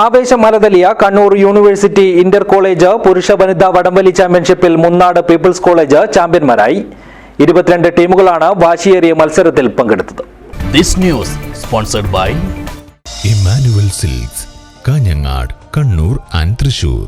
ആവേശമലതലിയ Kannur university Inter college പുരുഷ വനിതാ വടംവലി ചാമ്പ്യൻഷിപ്പിൽ മുന്നാട് പീപ്പിൾസ് കോളേജ് ചാമ്പ്യന്മാരായി. 22 ടീമുകളാണ് വാശിയേറിയ മത്സരത്തിൽ പങ്കെടുത്തത്. This news sponsored by Emmanuel Silks, Kanhangad, Kannur and Thrissur.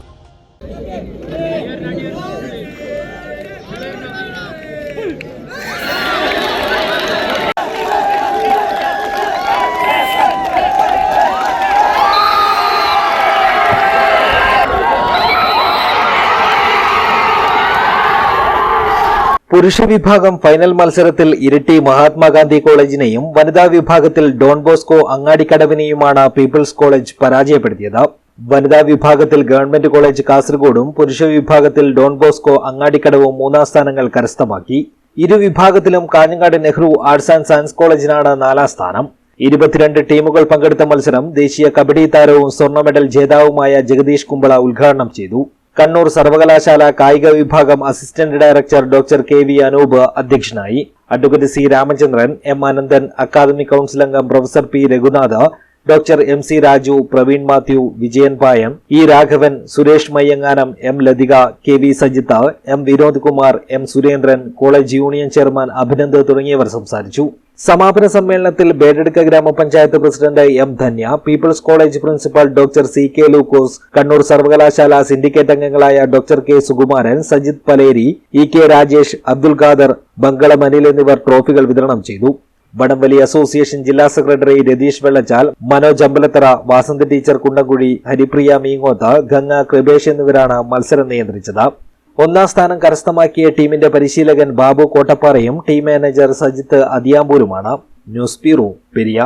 പുരുഷ വിഭാഗം ഫൈനൽ മത്സരത്തിൽ ഇരിട്ടി മഹാത്മാഗാന്ധി കോളേജിനെയും വനിതാ വിഭാഗത്തിൽ ഡോൺ ബോസ്കോ അങ്ങാടിക്കടവിനെയുമാണ് പീപ്പിൾസ് കോളേജ് പരാജയപ്പെടുത്തിയത്. വനിതാ വിഭാഗത്തിൽ ഗവൺമെന്റ് കോളേജ് കാസർഗോഡും പുരുഷ വിഭാഗത്തിൽ ഡോൺ ബോസ്കോ അങ്ങാടിക്കടവും 3ാം സ്ഥാനങ്ങൾ കരസ്ഥമാക്കി. ഇരു വിഭാഗത്തിലും Kanhangad Nehru arts and science കോളേജിനാണ് 4ാം സ്ഥാനം. 22 ടീമുകൾ പങ്കെടുത്ത മത്സരം ദേശീയ കബഡി താരവും സ്വർണ്ണ മെഡൽ ജേതാവുമായ ജഗദീഷ് കുമ്പള ഉദ്ഘാടനം ചെയ്തു. കണ്ണൂർ സർവകലാശാല കായിക വിഭാഗം assistant director doctor K V. Anoop അധ്യക്ഷനായി. Advocate C. Ramachandran, M. Ananthan, academic council അംഗം professor P. Raghunath, doctor M. C. Raju, Praveen Mathew, Vijayan Payam, E. Raghavan, Suresh മയ്യങ്ങാനം, M. Lathika, K. V. Sajith, M. Vinod Kumar, M. Surendran, college union chairman Abhinand തുടങ്ങിയവർ സംസാരിച്ചു. സമാപന സമ്മേളനത്തിൽ ബേഡെടുക്ക ഗ്രാമപഞ്ചായത്ത് president M. Dhanya, people's college principal doctor C. K. Lukose, Kannur സർവകലാശാല syndicate അംഗങ്ങളായ doctor K. Sukumaran, Sajith Paleri, E. K. Rajesh, Abdul Khader, Bangalam Anil എന്നിവർ ട്രോഫികൾ വിതരണം ചെയ്തു. വടംവലി അസോസിയേഷൻ ജില്ലാ സെക്രട്ടറി രതീഷ് വെള്ളച്ചാൽ, മനോജ് അമ്പലത്തറ, വാസന്തി ടീച്ചർ കുണ്ടംകുഴി, ഹരിപ്രിയ മീങ്ങോത്ത്, ഗംഗ കൃപേഷ് എന്നിവരാണ് മത്സരം നിയന്ത്രിച്ചത്. 1ാം സ്ഥാനം കരസ്ഥമാക്കിയ ടീമിന്റെ പരിശീലകൻ ബാബു കോട്ടപ്പാറയും ടീം മാനേജർ സജിത്ത് അതിയാമ്പൂരുമാണ്. News bureau, Periya.